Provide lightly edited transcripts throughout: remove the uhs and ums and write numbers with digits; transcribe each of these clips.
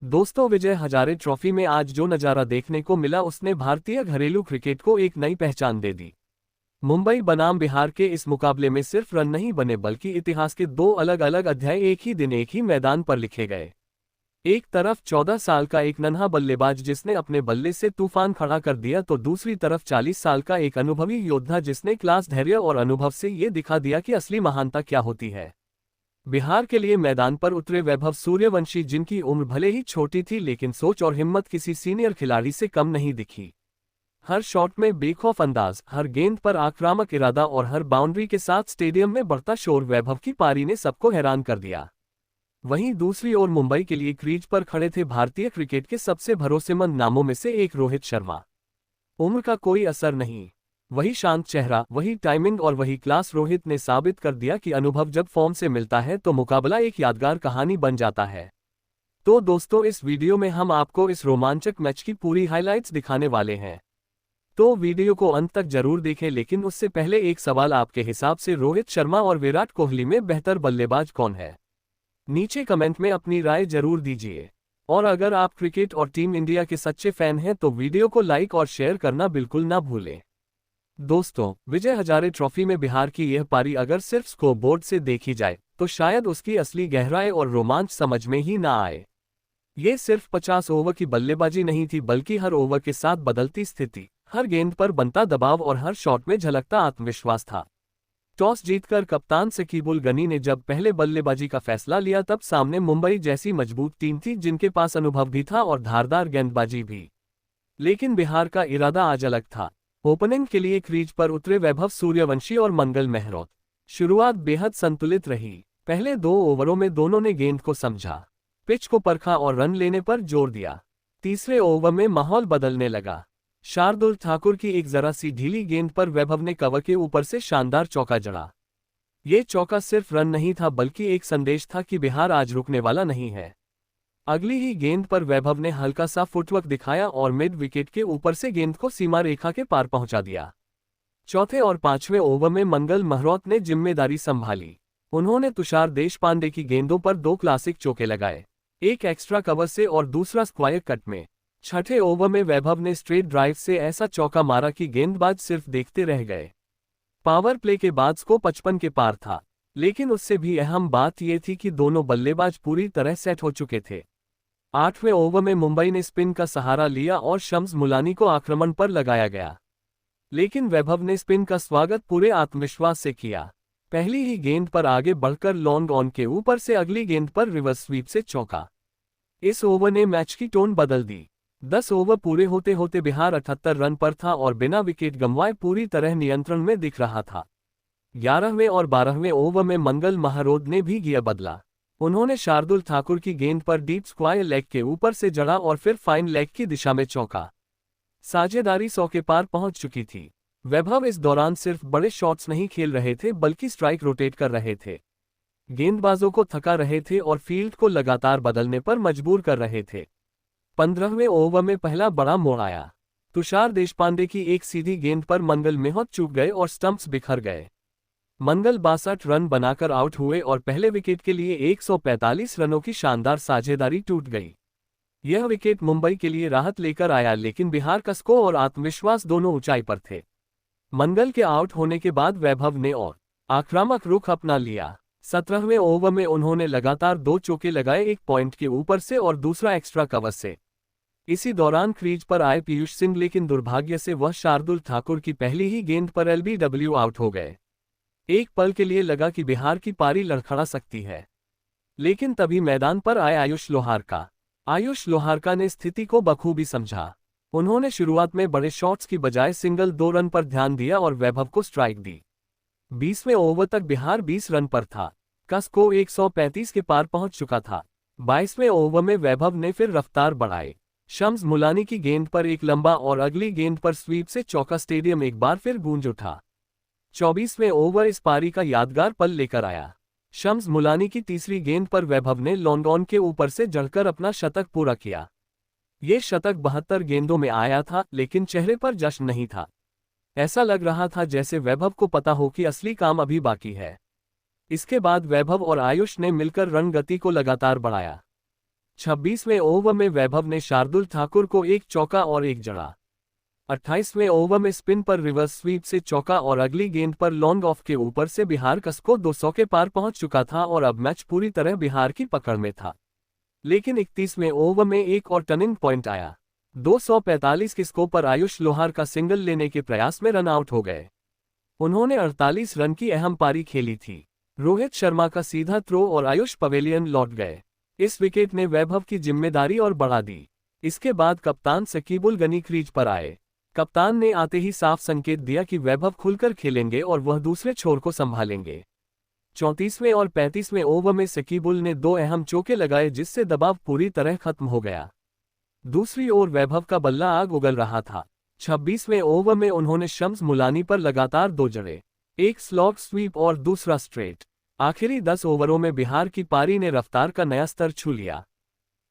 दोस्तों, विजय हजारे ट्रॉफी में आज जो नजारा देखने को मिला उसने भारतीय घरेलू क्रिकेट को एक नई पहचान दे दी। मुंबई बनाम बिहार के इस मुकाबले में सिर्फ रन नहीं बने बल्कि इतिहास के दो अलग अलग अध्याय एक ही दिन एक ही मैदान पर लिखे गए। एक तरफ 14 साल का एक नन्हा बल्लेबाज जिसने अपने बल्ले से तूफान खड़ा कर दिया तो दूसरी तरफ 40 साल का एक अनुभवी योद्धा जिसने क्लास, धैर्य और अनुभव से ये दिखा दिया कि असली महानता क्या होती है। बिहार के लिए मैदान पर उतरे वैभव सूर्यवंशी, जिनकी उम्र भले ही छोटी थी लेकिन सोच और हिम्मत किसी सीनियर खिलाड़ी से कम नहीं दिखी। हर शॉट में बेखौफ अंदाज, हर गेंद पर आक्रामक इरादा और हर बाउंड्री के साथ स्टेडियम में बढ़ता शोर, वैभव की पारी ने सबको हैरान कर दिया। वहीं दूसरी ओर मुंबई के लिए क्रीज पर खड़े थे भारतीय क्रिकेट के सबसे भरोसेमंद नामों में से एक रोहित शर्मा। उम्र का कोई असर नहीं, वही शांत चेहरा, वही टाइमिंग और वही क्लास। रोहित ने साबित कर दिया कि अनुभव जब फॉर्म से मिलता है तो मुकाबला एक यादगार कहानी बन जाता है। तो दोस्तों, इस वीडियो में हम आपको इस रोमांचक मैच की पूरी हाइलाइट्स दिखाने वाले हैं, तो वीडियो को अंत तक जरूर देखें। लेकिन उससे पहले एक सवाल, आपके हिसाब से रोहित शर्मा और विराट कोहली में बेहतर बल्लेबाज कौन है? नीचे कमेंट में अपनी राय जरूर दीजिए। और अगर आप क्रिकेट और टीम इंडिया के सच्चे फैन हैं तो वीडियो को लाइक और शेयर करना बिल्कुल ना भूलें। दोस्तों, विजय हजारे ट्रॉफी में बिहार की यह पारी अगर सिर्फ स्कोरबोर्ड से देखी जाए तो शायद उसकी असली गहराई और रोमांच समझ में ही ना आए। ये सिर्फ 50 ओवर की बल्लेबाजी नहीं थी बल्कि हर ओवर के साथ बदलती स्थिति, हर गेंद पर बनता दबाव और हर शॉट में झलकता आत्मविश्वास था। टॉस जीतकर कप्तान शकीबुल गनी ने जब पहले बल्लेबाजी का फैसला लिया तब सामने मुंबई जैसी मजबूत टीम थी जिनके पास अनुभव भी था और धारदार गेंदबाजी भी। लेकिन बिहार का इरादा आज अलग था। ओपनिंग के लिए क्रीज पर उतरे वैभव सूर्यवंशी और मंगल मेहरोत। शुरुआत बेहद संतुलित रही। पहले 2 ओवरों में दोनों ने गेंद को समझा, पिच को परखा और रन लेने पर जोर दिया। तीसरे ओवर में माहौल बदलने लगा। शार्दुल ठाकुर की एक जरा सी ढीली गेंद पर वैभव ने कवर के ऊपर से शानदार चौका जड़ा। ये चौका सिर्फ रन नहीं था बल्कि एक संदेश था कि बिहार आज रुकने वाला नहीं है। अगली ही गेंद पर वैभव ने हल्का सा फुटवर्क दिखाया और मिड विकेट के ऊपर से गेंद को सीमा रेखा के पार पहुंचा दिया। चौथे और 5वें ओवर में मंगल मेहरोत ने जिम्मेदारी संभाली। उन्होंने तुषार देशपांडे की गेंदों पर 2 क्लासिक चौके लगाए, एक एक्स्ट्रा कवर से और दूसरा स्क्वायर कट में। छठे ओवर में वैभव ने स्ट्रेट ड्राइव से ऐसा चौका मारा कि गेंदबाज सिर्फ देखते रह गए। पावर प्ले के बाद स्कोर 55 के पार था, लेकिन उससे भी अहम बात यह थी कि दोनों बल्लेबाज पूरी तरह सेट हो चुके थे। 8वें ओवर में मुंबई ने स्पिन का सहारा लिया और शम्स मुलानी को आक्रमण पर लगाया गया। लेकिन वैभव ने स्पिन का स्वागत पूरे आत्मविश्वास से किया। पहली ही गेंद पर आगे बढ़कर लॉन्ग ऑन के ऊपर से अगली गेंद पर रिवर्स स्वीप से चौका। इस ओवर ने मैच की टोन बदल दी। 10 ओवर पूरे होते होते बिहार 78 रन पर था और बिना विकेट गंवाए पूरी तरह नियंत्रण में दिख रहा था। 11वें और 12वें ओवर में मंगल मेहरोत ने भी गियर बदला। उन्होंने शार्दुल ठाकुर की गेंद पर डीप स्क्वायर लेग के ऊपर से जड़ा और फिर फाइन लेग की दिशा में चौका। साझेदारी 100 के पार पहुंच चुकी थी। वैभव इस दौरान सिर्फ बड़े शॉट्स नहीं खेल रहे थे बल्कि स्ट्राइक रोटेट कर रहे थे, गेंदबाजों को थका रहे थे और फील्ड को लगातार बदलने पर मजबूर कर रहे थे। 15वें ओवर में पहला बड़ा मोड़ आया। तुषार देशपांडे की एक सीधी गेंद पर मंगल मेहरोत चूक गए और स्टंप्स बिखर गए। मंगल 62 रन बनाकर आउट हुए और पहले विकेट के लिए 145 रनों की शानदार साझेदारी टूट गई। यह विकेट मुंबई के लिए राहत लेकर आया, लेकिन बिहार का स्कोर और आत्मविश्वास दोनों ऊंचाई पर थे। मंगल के आउट होने के बाद वैभव ने और आक्रामक रुख अपना लिया। 17वें ओवर में उन्होंने लगातार 2 चौके लगाए, एक पॉइंट के ऊपर से और दूसरा एक्स्ट्रा कवर से। इसी दौरान क्रीज पर आए पीयूष सिंह, लेकिन दुर्भाग्य से वह शार्दुल ठाकुर की पहली ही गेंद पर एलबीडब्ल्यू आउट हो गए। एक पल के लिए लगा कि बिहार की पारी लड़खड़ा सकती है, लेकिन तभी मैदान पर आए आयुष लोहारका। आयुष लोहारका ने स्थिति को बखूबी समझा। उन्होंने शुरुआत में बड़े शॉट्स की बजाय सिंगल 2 रन पर ध्यान दिया और वैभव को स्ट्राइक दी। 20वें ओवर तक बिहार 20 रन पर था, का स्कोर 135 के पार पहुंच चुका था। 22वें ओवर में वैभव ने फिर रफ्तार बढ़ाई। शम्स मुलानी की गेंद पर एक लंबा और अगली गेंद पर स्वीप से चौका। स्टेडियम एक बार फिर गूंज उठा। 24वें ओवर इस पारी का यादगार पल लेकर आया। शम्स मुलानी की तीसरी गेंद पर वैभव ने लॉन्ग ऑन के ऊपर से जड़कर अपना शतक पूरा किया। ये शतक 72 गेंदों में आया था, लेकिन चेहरे पर जश्न नहीं था। ऐसा लग रहा था जैसे वैभव को पता हो कि असली काम अभी बाकी है। इसके बाद वैभव और आयुष ने मिलकर रन गति को लगातार बढ़ाया। 26वें ओवर में वैभव ने शार्दुल ठाकुर को एक चौका और एक जड़ा। 28वें ओवर में स्पिन पर रिवर्स स्वीप से चौका और अगली गेंद पर लॉन्ग ऑफ के ऊपर से बिहार का स्कोर 200 के पार पहुंच चुका था और अब मैच पूरी तरह बिहार की पकड़ में था। लेकिन 31वें ओवर में एक और टर्निंग पॉइंट आया। 245 के स्कोर पर आयुष लोहार का सिंगल लेने के प्रयास में रन आउट हो गए। उन्होंने 48 रन की अहम पारी खेली थी। रोहित शर्मा का सीधा थ्रो और आयुष पवेलियन लौट गए। इस विकेट ने वैभव की जिम्मेदारी और बढ़ा दी। इसके बाद कप्तान शकीबुल गनी क्रीज पर आए। कप्तान ने आते ही साफ संकेत दिया कि वैभव खुलकर खेलेंगे और वह दूसरे छोर को संभालेंगे। 34वें और 35वें ओवर में शकीबुल ने 2 अहम चौके लगाए जिससे दबाव पूरी तरह खत्म हो गया। दूसरी ओर वैभव का बल्ला आग उगल रहा था। 26वें ओवर में उन्होंने शम्स मुलानी पर लगातार 2 जड़े, एक स्लॉग स्वीप और दूसरा स्ट्रेट। आखिरी 10 ओवरों में बिहार की पारी ने रफ्तार का नया स्तर छू लिया।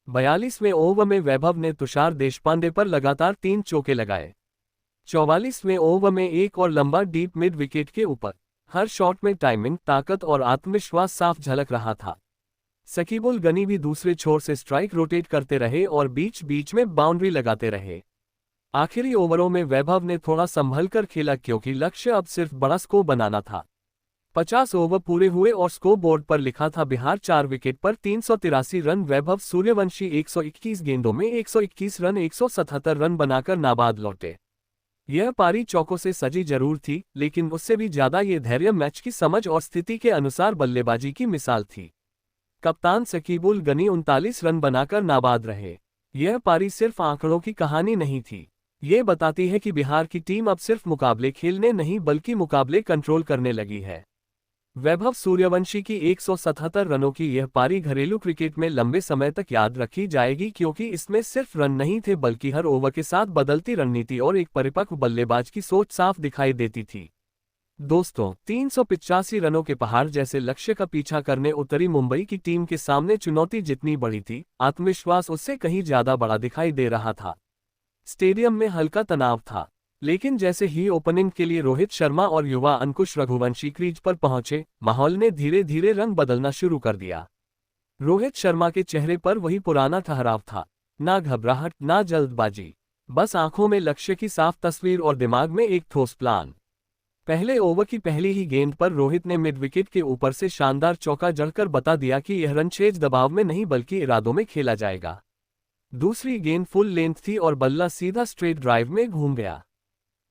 42वें ओवर में वैभव ने तुषार देशपांडे पर लगातार 3 चौके लगाए। 44वें ओवर में एक और लंबा डीप मिड विकेट के ऊपर। हर शॉट में टाइमिंग, ताकत और आत्मविश्वास साफ झलक रहा था। शकीबुल गनी भी दूसरे छोर से स्ट्राइक रोटेट करते रहे और बीच बीच में बाउंड्री लगाते रहे। आखिरी ओवरों में वैभव ने थोड़ा संभल कर खेला क्योंकि लक्ष्य अब सिर्फ बड़ा स्कोर बनाना था। 50 ओवर पूरे हुए और स्कोर बोर्ड पर लिखा था बिहार 4 विकेट पर 383 रन। वैभव सूर्यवंशी 121 गेंदों में 121 रन 177 रन बनाकर नाबाद लौटे। यह पारी चौकों से सजी जरूर थी, लेकिन उससे भी ज्यादा ये धैर्य, मैच की समझ और स्थिति के अनुसार बल्लेबाजी की मिसाल थी। कप्तान शकीबुल गनी 39 रन बनाकर नाबाद रहे। यह पारी सिर्फ आंकड़ों की कहानी नहीं थी। ये बताती है कि बिहार की टीम अब सिर्फ मुकाबले खेलने नहीं बल्कि मुकाबले कंट्रोल करने लगी है। वैभव सूर्यवंशी की 177 रनों की यह पारी घरेलू क्रिकेट में लंबे समय तक याद रखी जाएगी क्योंकि इसमें सिर्फ रन नहीं थे बल्कि हर ओवर के साथ बदलती रणनीति और एक परिपक्व बल्लेबाज की सोच साफ दिखाई देती थी। दोस्तों, 385 रनों के पहाड़ जैसे लक्ष्य का पीछा करने उतरी मुंबई की टीम के सामने चुनौती जितनी बड़ी थी, आत्मविश्वास उससे कहीं ज्यादा बड़ा दिखाई दे रहा था। स्टेडियम में हल्का तनाव था, लेकिन जैसे ही ओपनिंग के लिए रोहित शर्मा और युवा अंकुश रघुवंशी क्रीज पर पहुंचे, माहौल ने धीरे धीरे रंग बदलना शुरू कर दिया। रोहित शर्मा के चेहरे पर वही पुराना ठहराव था, ना घबराहट ना जल्दबाजी, बस आंखों में लक्ष्य की साफ तस्वीर और दिमाग में एक ठोस प्लान। पहले ओवर की पहली ही गेंद पर रोहित ने मिड विकेट के ऊपर से शानदार चौका जड़कर बता दिया कि यह रनचेज दबाव में नहीं बल्कि इरादों में खेला जाएगा। दूसरी गेंद फुल लेंथ थी और बल्ला सीधा स्ट्रेट ड्राइव में घूम गया।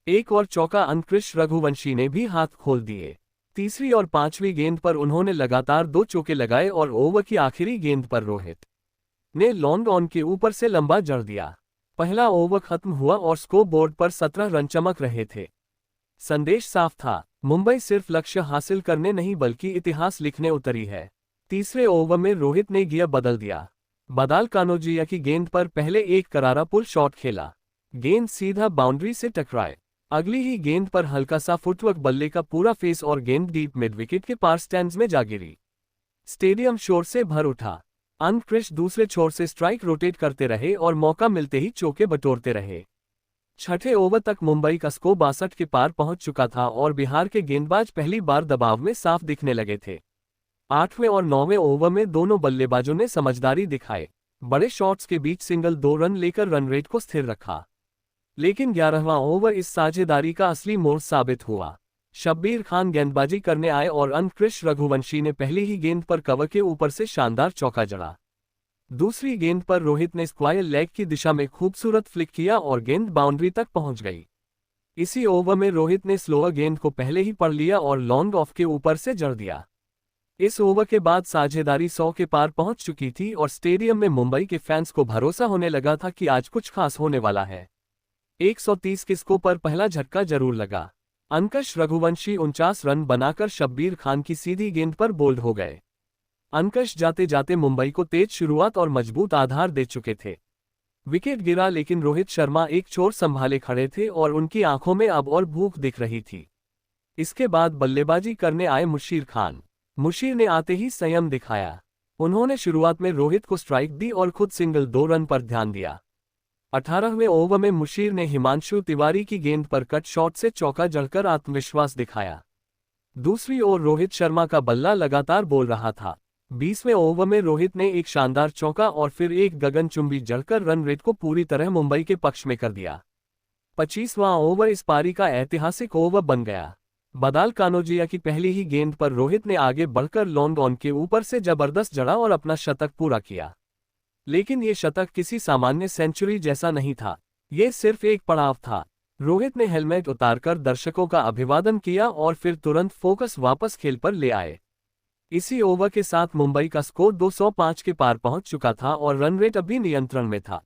एक और चौका अंकुश रघुवंशी ने भी हाथ खोल दिए। तीसरी और पांचवी गेंद पर उन्होंने लगातार 2 चौके लगाए और ओवर की आखिरी गेंद पर रोहित ने लॉन्ग ऑन के ऊपर से लंबा जड़ दिया। पहला ओवर खत्म हुआ और स्कोर बोर्ड पर 17 रन चमक रहे थे। संदेश साफ था, मुंबई सिर्फ लक्ष्य हासिल करने नहीं बल्कि इतिहास लिखने उतरी है। तीसरे ओवर में रोहित ने गियर बदल दिया। बदाल कानोजिया की गेंद पर पहले एक करारा पुल शॉट खेला। गेंद सीधा बाउंड्री से टकराए। अगली ही गेंद पर हल्का सा फुटवर्क, बल्ले का पूरा फेस और गेंद डीप मिड विकेट के पार स्टैंड्स में जा गिरी। स्टेडियम शोर से भर उठा। अंकुश दूसरे छोर से स्ट्राइक रोटेट करते रहे और मौका मिलते ही चौके बटोरते रहे। छठे ओवर तक मुंबई का स्कोर 62 के पार पहुंच चुका था और बिहार के गेंदबाज पहली बार दबाव में साफ दिखने लगे थे। 8वें और 9वें ओवर में दोनों बल्लेबाजों ने समझदारी दिखाए। बड़े शॉट्स के बीच सिंगल 2 रन लेकर रन रेट को स्थिर रखा। लेकिन 11वां ओवर इस साझेदारी का असली मोड़ साबित हुआ। शब्बीर खान गेंदबाजी करने आए और अंकुश रघुवंशी ने पहली ही गेंद पर कवर के ऊपर से शानदार चौका जड़ा। दूसरी गेंद पर रोहित ने स्क्वायर लेग की दिशा में खूबसूरत फ्लिक किया और गेंद बाउंड्री तक पहुंच गई। इसी ओवर में रोहित ने स्लोअर गेंद को पहले ही पढ़ लिया और लॉन्ग ऑफ के ऊपर से जड़ दिया। इस ओवर के बाद साझेदारी 100 के पार पहुंच चुकी थी और स्टेडियम में मुंबई के फैंस को भरोसा होने लगा था कि आज कुछ खास होने वाला है। 130 के स्कोर पर पहला झटका जरूर लगा। अंकुश रघुवंशी 49 रन बनाकर शब्बीर खान की सीधी गेंद पर बोल्ड हो गए। अंकुश जाते जाते मुंबई को तेज शुरुआत और मजबूत आधार दे चुके थे। विकेट गिरा लेकिन रोहित शर्मा एक छोर संभाले खड़े थे और उनकी आंखों में अब और भूख दिख रही थी। इसके बाद बल्लेबाजी करने आए मुशीर खान। मुशीर ने आते ही संयम दिखाया। उन्होंने शुरुआत में रोहित को स्ट्राइक दी और खुद सिंगल 2 रन पर ध्यान दिया। 18वें ओवर में मुशीर ने हिमांशु तिवारी की गेंद पर कट शॉट से चौका जड़कर आत्मविश्वास दिखाया। दूसरी ओर रोहित शर्मा का बल्ला लगातार बोल रहा था। 20वें ओवर में रोहित ने एक शानदार चौका और फिर एक गगनचुंबी जड़कर रन रेट को पूरी तरह मुंबई के पक्ष में कर दिया। 25वां ओवर इस पारी का ऐतिहासिक ओवर बन गया। बदाल कानोजिया की पहली ही गेंद पर रोहित ने आगे बढ़कर लॉन्ग ऑन के ऊपर से जबरदस्त जड़ा और अपना शतक पूरा किया। लेकिन ये शतक किसी सामान्य सेंचुरी जैसा नहीं था, ये सिर्फ एक पड़ाव था। रोहित ने हेलमेट उतारकर दर्शकों का अभिवादन किया और फिर तुरंत फोकस वापस खेल पर ले आए। इसी ओवर के साथ मुंबई का स्कोर 205 के पार पहुंच चुका था और रन रेट अभी नियंत्रण में था।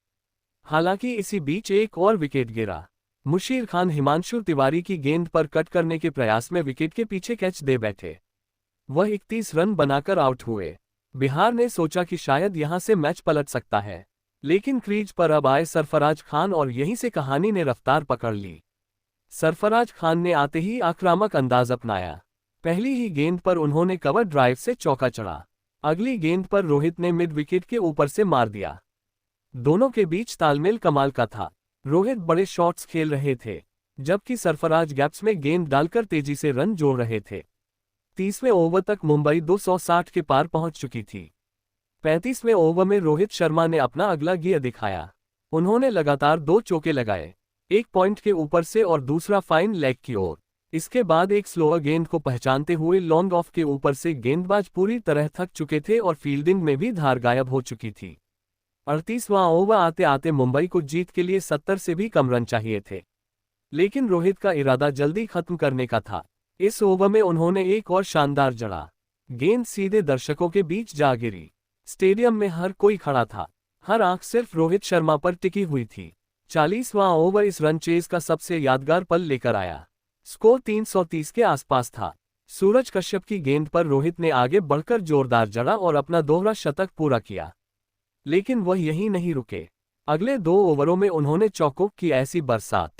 हालांकि इसी बीच एक और विकेट गिरा। मुशीर खान हिमांशु तिवारी की गेंद पर कट करने के प्रयास में विकेट के पीछे कैच दे बैठे। वह 31 रन बनाकर आउट हुए। बिहार ने सोचा कि शायद यहां से मैच पलट सकता है, लेकिन क्रीज पर अब आए सरफराज खान और यहीं से कहानी ने रफ्तार पकड़ ली। सरफराज खान ने आते ही आक्रामक अंदाज अपनाया। पहली ही गेंद पर उन्होंने कवर ड्राइव से चौका चढ़ा। अगली गेंद पर रोहित ने मिड विकेट के ऊपर से मार दिया। दोनों के बीच तालमेल कमाल का था। रोहित बड़े शॉट्स खेल रहे थे, जबकि सरफराज गैप्स में गेंद डालकर तेजी से रन जोड़ रहे थे। 30वें ओवर तक मुंबई 260 के पार पहुंच चुकी थी। 35वें ओवर में रोहित शर्मा ने अपना अगला गियर दिखाया। उन्होंने लगातार 2 चौके लगाए, एक पॉइंट के ऊपर से और दूसरा फाइन लेग की ओर। इसके बाद एक स्लोअर गेंद को पहचानते हुए लॉन्ग ऑफ के ऊपर से गेंदबाज पूरी तरह थक चुके थे और फील्डिंग में भी धार गायब हो चुकी थी। 38वां ओवर आते आते मुंबई को जीत के लिए 70 से भी कम रन चाहिए थे, लेकिन रोहित का इरादा जल्दी खत्म करने का था। इस ओवर में उन्होंने एक और शानदार जड़ा। गेंद सीधे दर्शकों के बीच जा गिरी। स्टेडियम में हर कोई खड़ा था, हर आंख सिर्फ रोहित शर्मा पर टिकी हुई थी। 40वां ओवर इस रन चेज का सबसे यादगार पल लेकर आया। स्कोर 330 के आसपास था। सूरज कश्यप की गेंद पर रोहित ने आगे बढ़कर जोरदार जड़ा और अपना दोहरा शतक पूरा किया। लेकिन वह यहीं नहीं रुके। अगले 2 ओवरों में उन्होंने चौकों की ऐसी बरसात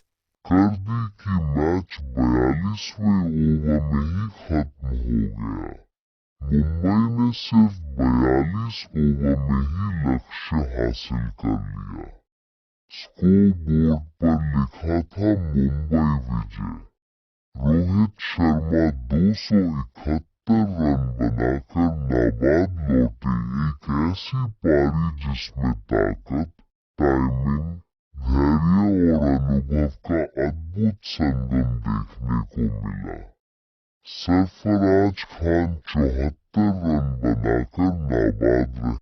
कर दी कि मैच 42वें ओवर में ही खत्म हो गया। मुंबई ने सिर्फ 42 ओवर में ही लक्ष्य हासिल कर लिया। स्कोरबोर्ड पर लिखा था मुंबई विजय। रोहित शर्मा 271 रन बनाकर नाबाद लौटे। एक ऐसी पारी जिसमें ताकत, टाइमिंग, धैर्य और अनुभव का अद्भुत संगम देखने को मिला। सरफराज खान 74 रन बनाकर नाबाद रहे।